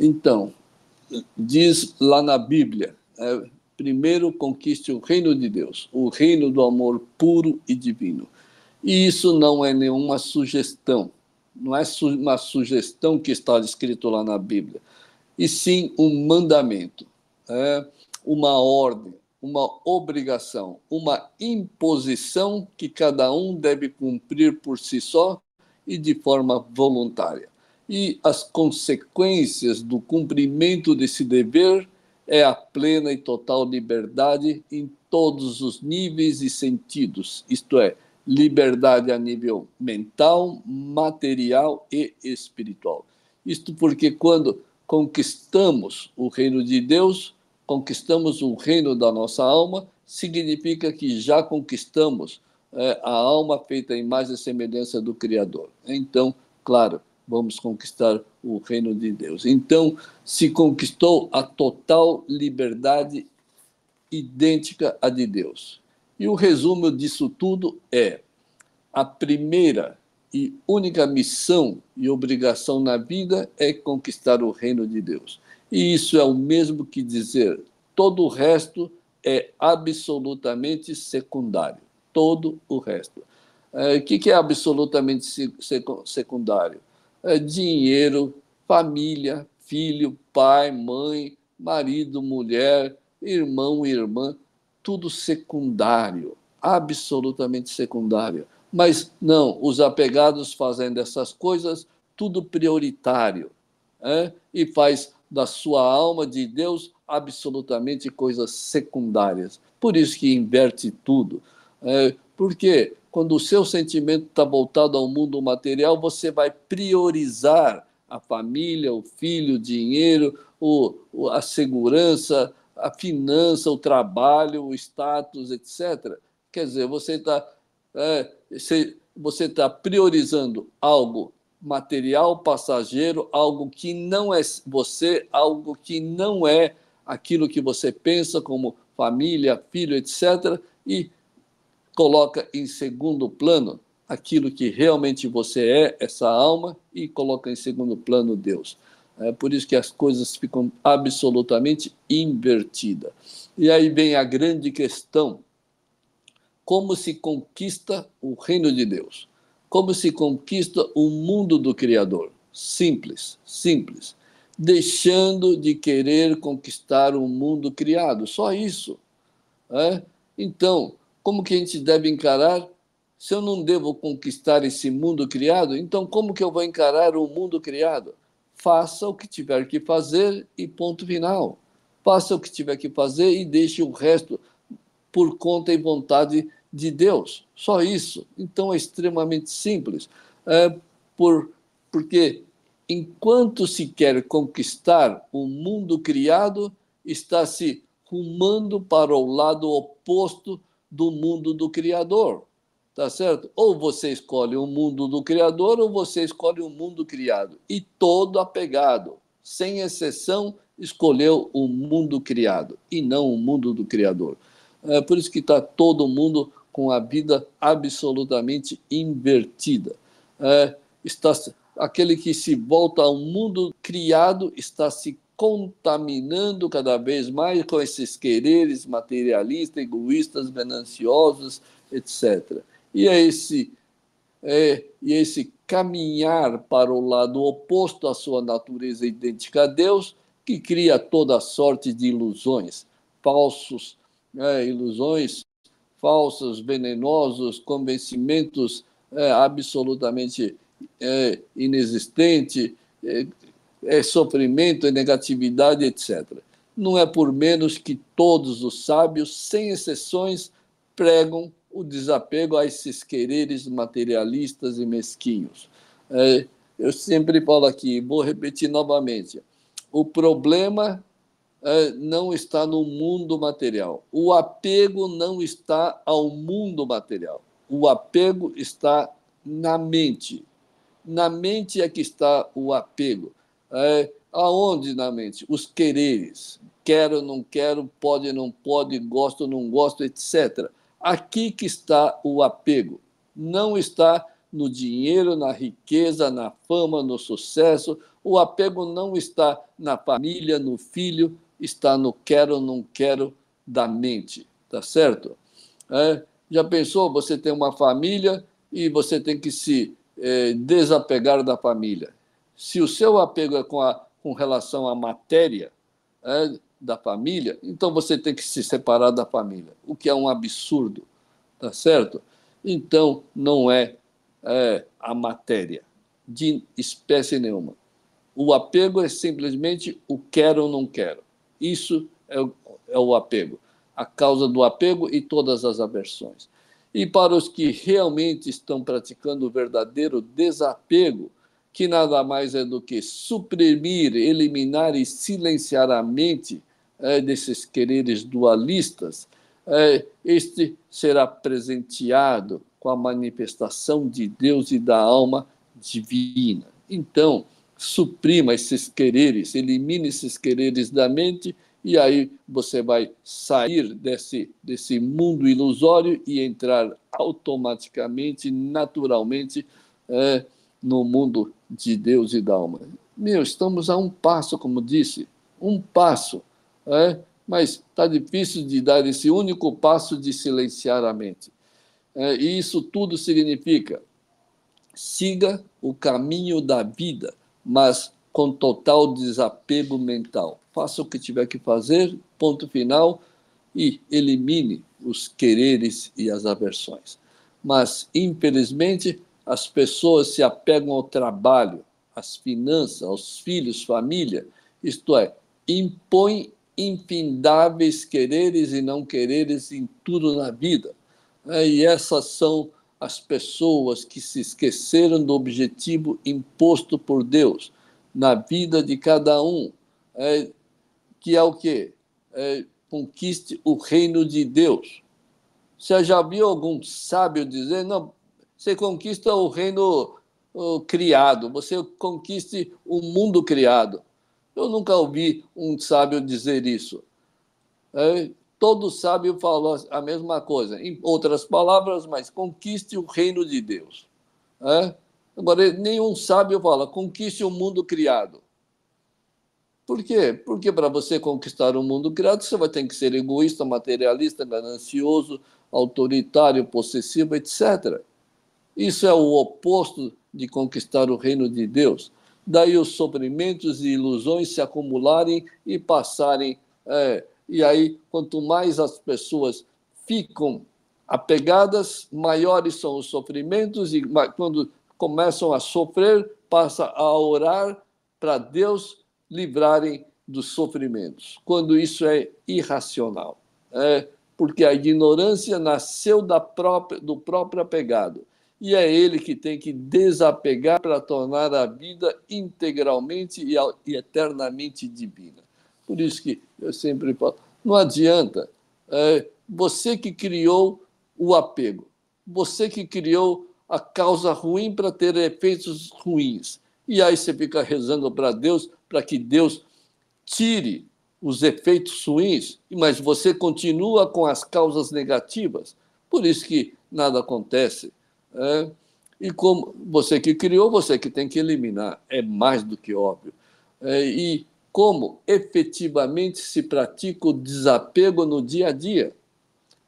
Então, diz lá na Bíblia, primeiro conquiste o reino de Deus, o reino do amor puro e divino. E isso não é nenhuma sugestão, não é uma sugestão que está escrito lá na Bíblia, e sim um mandamento, uma ordem, uma obrigação, uma imposição que cada um deve cumprir por si só e de forma voluntária. E as consequências do cumprimento desse dever é a plena e total liberdade em todos os níveis e sentidos, isto é, liberdade a nível mental, material e espiritual. Isto porque quando conquistamos o reino de Deus, conquistamos o reino da nossa alma, significa que já conquistamos a alma feita à imagem e semelhança do Criador. Então, claro, vamos conquistar o reino de Deus. Então, se conquistou a total liberdade idêntica à de Deus. E o resumo disso tudo é: a primeira e única missão e obrigação na vida é conquistar o reino de Deus. E isso é o mesmo que dizer, todo o resto é absolutamente secundário. Todo o resto. O que é absolutamente secundário? Dinheiro, família, filho, pai, mãe, marido, mulher, irmão, irmã, tudo secundário, absolutamente secundário. Mas não, os apegados fazem dessas coisas tudo prioritário, e faz da sua alma de Deus absolutamente coisas secundárias. Por isso que inverte tudo. Porque quando o seu sentimento está voltado ao mundo material, você vai priorizar a família, o filho, o dinheiro, a segurança, a finança, o trabalho, o status, etc. Quer dizer, você está priorizando algo material, passageiro, algo que não é você, algo que não é aquilo que você pensa como família, filho, etc., e coloca em segundo plano aquilo que realmente você é, essa alma, e coloca em segundo plano Deus. É por isso que as coisas ficam absolutamente invertidas. E aí vem a grande questão: como se conquista o reino de Deus? Como se conquista o mundo do Criador? Simples, simples. Deixando de querer conquistar o mundo criado, só isso. Então, como que a gente deve encarar? Se eu não devo conquistar esse mundo criado, então como que eu vou encarar o mundo criado? Faça o que tiver que fazer e ponto final. Faça o que tiver que fazer e deixe o resto por conta e vontade de Deus. Só isso. Então é extremamente simples. Porque enquanto se quer conquistar o mundo criado, está se rumando para o lado oposto do mundo do Criador. Tá certo? Ou você escolhe o mundo do Criador ou você escolhe o mundo criado. E todo apegado, sem exceção, escolheu o mundo criado e não o mundo do Criador. Por isso que está todo mundo com a vida absolutamente invertida. Aquele que se volta ao mundo criado está se contaminando cada vez mais com esses quereres materialistas, egoístas, gananciosos, etc. E esse caminhar para o lado oposto à sua natureza idêntica a Deus, que cria toda sorte de ilusões, ilusões falsas, venenosos, convencimentos absolutamente inexistentes, sofrimento, negatividade, etc. Não é por menos que todos os sábios, sem exceções, pregam o desapego a esses quereres materialistas e mesquinhos. Eu sempre falo aqui, vou repetir novamente, o problema não está no mundo material. O apego não está ao mundo material. O apego está na mente. Na mente é que está o apego. Aonde na mente? Os quereres. Quero, não quero, pode, não pode, gosto, não gosto, etc. Aqui que está o apego. Não está no dinheiro, na riqueza, na fama, no sucesso. O apego não está na família, no filho, está no quero, não quero da mente, tá certo? Já pensou, você tem uma família e você tem que se desapegar da família. Se o seu apego é com relação à matéria da família, então você tem que se separar da família, o que é um absurdo, tá certo? Então, não é a matéria, de espécie nenhuma. O apego é simplesmente o quero ou não quero. Isso é o apego. A causa do apego e todas as aversões. E para os que realmente estão praticando o verdadeiro desapego, que nada mais é do que suprimir, eliminar e silenciar a mente desses quereres dualistas, este será presenteado com a manifestação de Deus e da alma divina. Então, suprima esses quereres, elimine esses quereres da mente, e aí você vai sair desse mundo ilusório e entrar automaticamente, naturalmente, no mundo de Deus e da alma. Estamos a um passo, como disse, um passo, mas está difícil de dar esse único passo de silenciar a mente. E isso tudo significa: siga o caminho da vida, mas com total desapego mental. Faça o que tiver que fazer, ponto final, e elimine os quereres e as aversões. Mas, infelizmente, as pessoas se apegam ao trabalho, às finanças, aos filhos, família, isto é, impõem infindáveis quereres e não quereres em tudo na vida. E essas são as pessoas que se esqueceram do objetivo imposto por Deus na vida de cada um, que é o quê? Conquiste o reino de Deus. Você já viu algum sábio dizer, não, você conquista o reino criado, você conquiste o mundo criado? Eu nunca ouvi um sábio dizer isso. Todo sábio falou a mesma coisa, em outras palavras, mas conquiste o reino de Deus. Agora, nenhum sábio fala, conquiste o mundo criado. Por quê? Porque para você conquistar o mundo criado, você vai ter que ser egoísta, materialista, ganancioso, autoritário, possessivo, etc. Isso é o oposto de conquistar o reino de Deus. Daí os sofrimentos e ilusões se acumularem e passarem. E aí, quanto mais as pessoas ficam apegadas, maiores são os sofrimentos, e quando começam a sofrer, passa a orar para Deus livrarem dos sofrimentos, quando isso é irracional. Porque a ignorância nasceu do próprio apegado. E é ele que tem que desapegar para tornar a vida integralmente e eternamente divina. Por isso que eu sempre falo, não adianta. Você que criou o apego, você que criou a causa ruim para ter efeitos ruins. E aí você fica rezando para Deus, para que Deus tire os efeitos ruins, mas você continua com as causas negativas. Por isso que nada acontece. E como você que criou, você que tem que eliminar. É mais do que óbvio. E como efetivamente se pratica o desapego no dia a dia.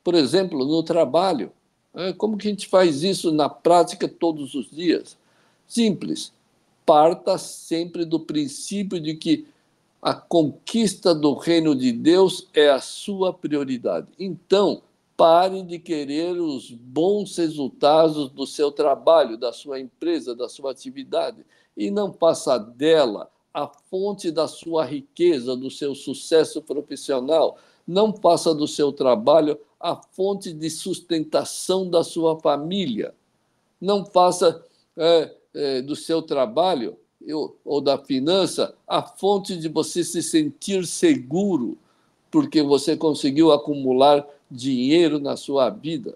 Por exemplo, no trabalho. Como que a gente faz isso na prática todos os dias? Simples. Parta sempre do princípio de que a conquista do reino de Deus é a sua prioridade. Então, pare de querer os bons resultados do seu trabalho, da sua empresa, da sua atividade, e não faça dela a fonte da sua riqueza, do seu sucesso profissional. Não faça do seu trabalho a fonte de sustentação da sua família. Não faça do seu trabalho ou da finança a fonte de você se sentir seguro, porque você conseguiu acumular dinheiro na sua vida.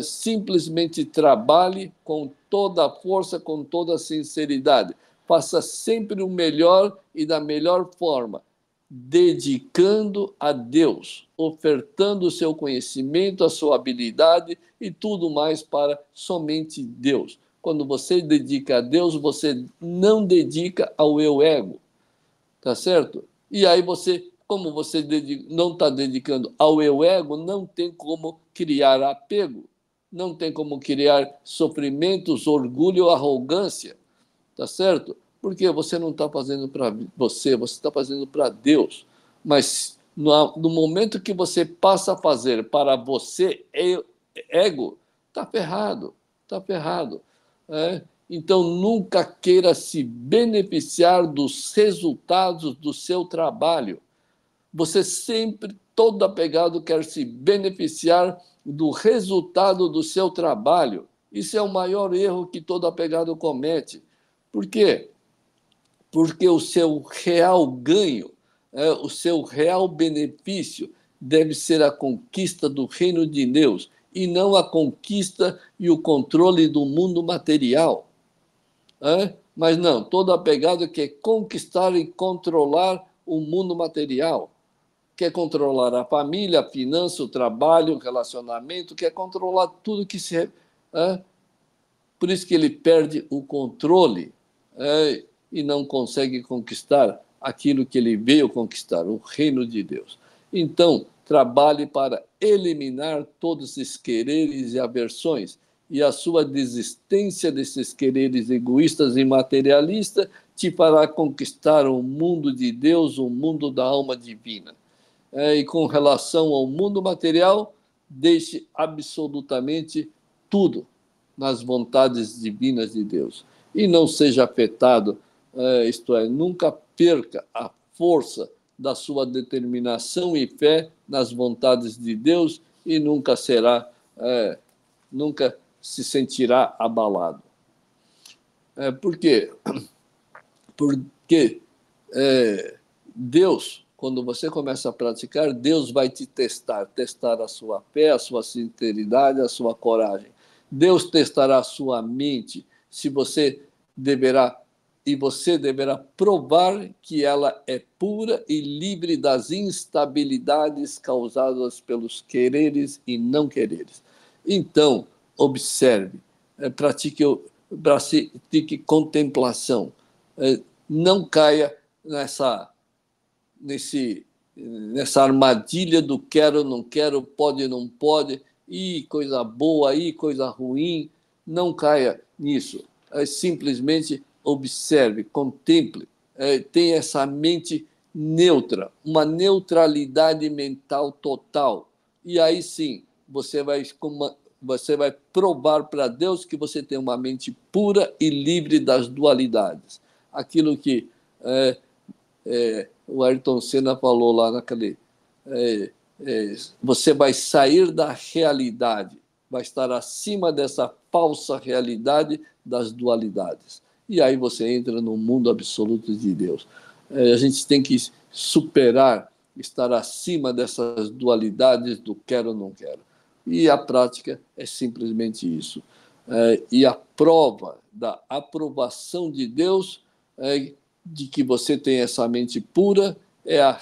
Simplesmente trabalhe com toda a força, com toda a sinceridade. Faça sempre o melhor e da melhor forma, dedicando a Deus, ofertando o seu conhecimento, a sua habilidade e tudo mais para somente Deus. quando você dedica a Deus, você não dedica ao eu ego, tá certo? E aí você, como você não está dedicando ao eu ego, não tem como criar apego, não tem como criar sofrimentos, orgulho, arrogância, tá certo? Porque você não está fazendo para você está fazendo para Deus. Mas no momento que você passa a fazer para você, ego, está ferrado, está ferrado. É? Então, nunca queira se beneficiar dos resultados do seu trabalho. Você sempre, todo apegado, quer se beneficiar do resultado do seu trabalho. Isso é o maior erro que todo apegado comete. Por quê? Porque o seu real ganho, o seu real benefício deve ser a conquista do reino de Deus e não a conquista e o controle do mundo material. Mas não, todo apegado quer conquistar e controlar o mundo material. Quer controlar a família, a finança, o trabalho, o relacionamento, quer controlar tudo que se... Por isso que ele perde o controle e não consegue conquistar aquilo que ele veio conquistar, o reino de Deus. Então, trabalhe para eliminar todos esses quereres e aversões, e a sua desistência desses quereres egoístas e materialistas te fará conquistar o mundo de Deus, o mundo da alma divina. E com relação ao mundo material, deixe absolutamente tudo nas vontades divinas de Deus. E não seja afetado, isto é, nunca perca a força da sua determinação e fé nas vontades de Deus e nunca será, nunca se sentirá abalado. Por quê? Porque Deus, quando você começa a praticar, Deus vai te testar a sua fé, a sua sinceridade, a sua coragem. Deus testará a sua mente se você deverá provar que ela é pura e livre das instabilidades causadas pelos quereres e não quereres. Então, observe, pratique contemplação, não caia nessa armadilha do quero, não quero, pode, não pode, e coisa boa, e coisa ruim. Não caia nisso. Simplesmente observe, contemple, tenha essa mente neutra, uma neutralidade mental total. E aí sim, você vai provar para Deus que você tem uma mente pura e livre das dualidades. Aquilo que o Ayrton Senna falou lá naquele... você vai sair da realidade, vai estar acima dessa falsa realidade das dualidades. E aí você entra no mundo absoluto de Deus. A gente tem que superar, estar acima dessas dualidades do quero ou não quero. E a prática é simplesmente isso. E a prova da aprovação de Deus de que você tem essa mente pura é a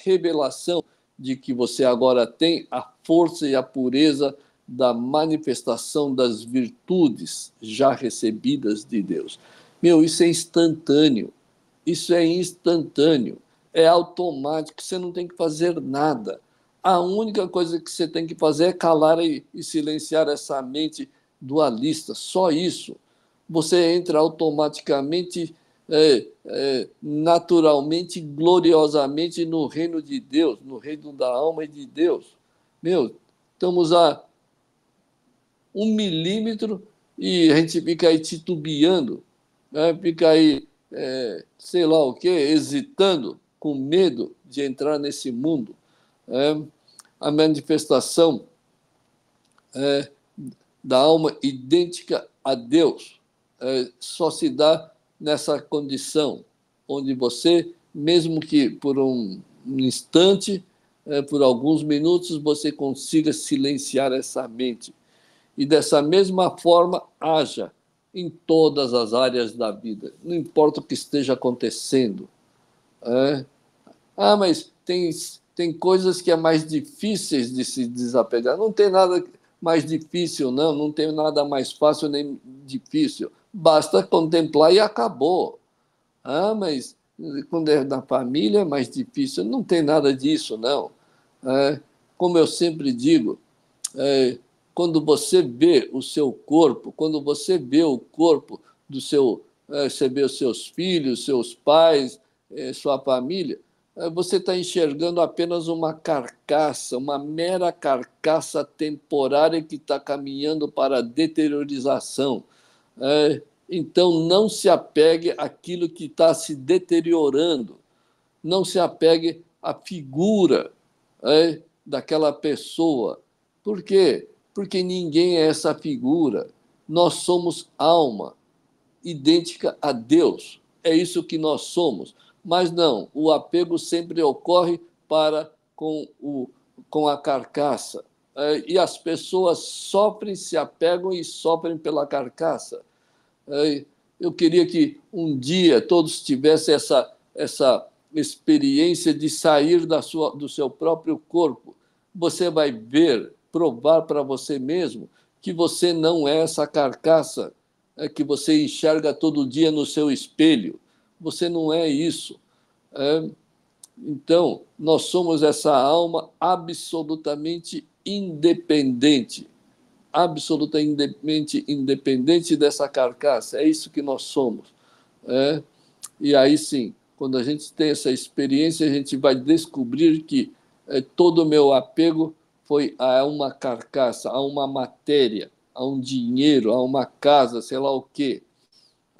revelação de que você agora tem a força e a pureza da manifestação das virtudes já recebidas de Deus. Isso é instantâneo. Isso é instantâneo. É automático. Você não tem que fazer nada. A única coisa que você tem que fazer é calar e silenciar essa mente dualista. Só isso. Você entra automaticamente, naturalmente, gloriosamente no reino de Deus, no reino da alma e de Deus. Estamos a 1 milímetro e a gente fica aí titubeando, fica aí, sei lá o quê, hesitando, com medo de entrar nesse mundo. A manifestação da alma idêntica a Deus só se dá nessa condição, onde você, mesmo que por um instante, por alguns minutos, você consiga silenciar essa mente. E dessa mesma forma, haja em todas as áreas da vida, não importa o que esteja acontecendo. Mas tem coisas que é mais difíceis de se desapegar. Não tem nada. mais difícil, não, não tem nada mais fácil nem difícil. Basta contemplar e acabou. Ah, mas quando é da família é mais difícil. Não tem nada disso, não. Como eu sempre digo, quando você vê o seu corpo, quando você vê o corpo do seu, você vê os seus filhos, seus pais, sua família, você está enxergando apenas uma carcaça, uma mera carcaça temporária que está caminhando para a deteriorização. Então, não se apegue àquilo que está se deteriorando, não se apegue à figura daquela pessoa. Por quê? Porque ninguém é essa figura. Nós somos alma, idêntica a Deus. É isso que nós somos. Mas não, o apego sempre ocorre para com a carcaça. E as pessoas sofrem, se apegam e sofrem pela carcaça. Eu queria que um dia todos tivessem essa experiência de sair do seu próprio corpo. Você vai ver, provar para você mesmo que você não é essa carcaça que você enxerga todo dia no seu espelho. Você não é isso. Então, nós somos essa alma absolutamente independente, absolutamente independente dessa carcaça. É isso que nós somos. E aí sim, quando a gente tem essa experiência, a gente vai descobrir que todo o meu apego foi a uma carcaça, a uma matéria, a um dinheiro, a uma casa, sei lá o quê.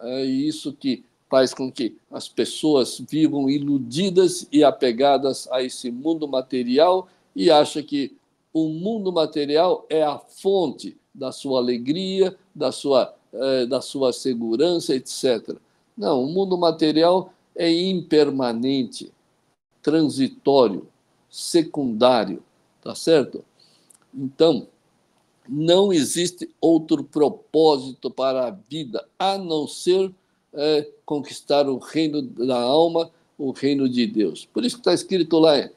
E isso que faz com que as pessoas vivam iludidas e apegadas a esse mundo material e acham que o mundo material é a fonte da sua alegria, da sua segurança, etc. Não, o mundo material é impermanente, transitório, secundário, tá certo? Então, não existe outro propósito para a vida a não ser conquistar o reino da alma, o reino de Deus. Por isso que está escrito lá: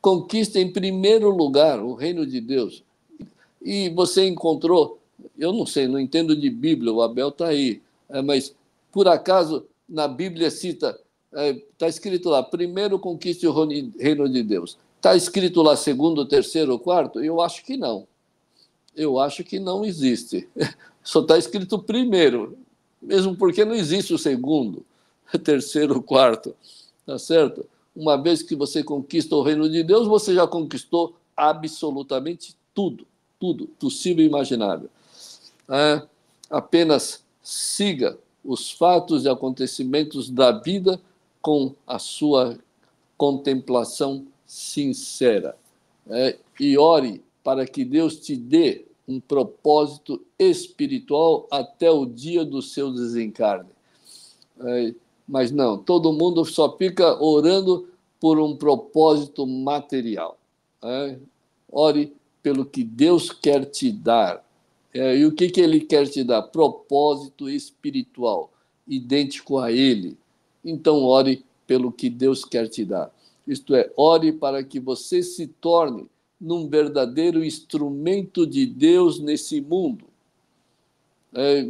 conquista em primeiro lugar o reino de Deus. E você encontrou, eu não sei, não entendo de Bíblia, o Abel está aí, mas por acaso na Bíblia cita, está escrito lá, primeiro conquiste o reino de Deus. Está escrito lá segundo, terceiro, quarto? Eu acho que não. Eu acho que não existe. Só está escrito primeiro, mesmo porque não existe o segundo, terceiro, quarto, tá certo? Uma vez que você conquista o reino de Deus, você já conquistou absolutamente tudo, tudo possível e imaginável. Apenas siga os fatos e acontecimentos da vida com a sua contemplação sincera. E ore para que Deus te dê um propósito espiritual até o dia do seu desencarne. Mas não, todo mundo só fica orando por um propósito material. Ore pelo que Deus quer te dar. E o que Ele quer te dar? Propósito espiritual, idêntico a Ele. Então, ore pelo que Deus quer te dar. Isto é, ore para que você se torne num verdadeiro instrumento de Deus nesse mundo.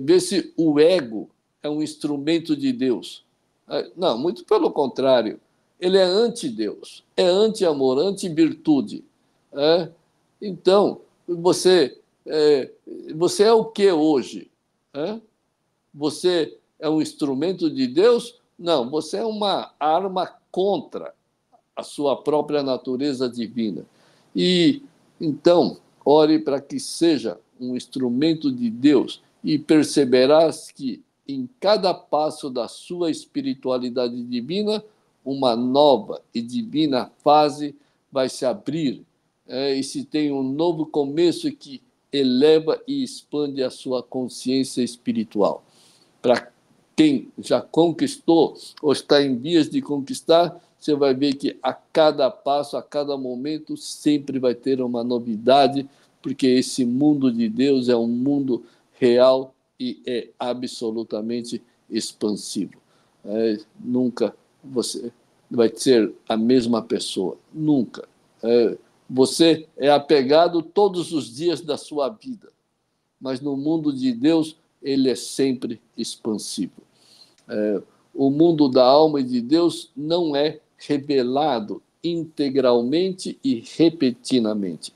Vê se o ego é um instrumento de Deus. Não, muito pelo contrário. Ele é anti-Deus, é anti-amor, anti-virtude. Então, você é o que hoje? Você é um instrumento de Deus? Não, você é uma arma contra a sua própria natureza divina. E então, ore para que seja um instrumento de Deus e perceberás que em cada passo da sua espiritualidade divina, uma nova e divina fase vai se abrir. E se tem um novo começo que eleva e expande a sua consciência espiritual. Para quem já conquistou ou está em vias de conquistar, você vai ver que a cada passo, a cada momento, sempre vai ter uma novidade, porque esse mundo de Deus é um mundo real e é absolutamente expansivo. Nunca você vai ser a mesma pessoa, nunca. Você é apegado todos os dias da sua vida, mas no mundo de Deus ele é sempre expansivo. O mundo da alma e de Deus não é revelado integralmente e repetidamente.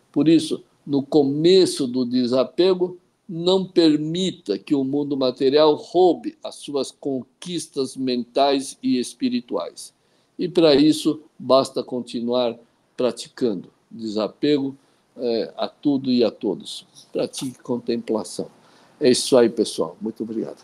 Por isso, no começo do desapego, não permita que o mundo material roube as suas conquistas mentais e espirituais. E para isso, basta continuar praticando desapego a tudo e a todos. Pratique contemplação. É isso aí, pessoal. Muito obrigado.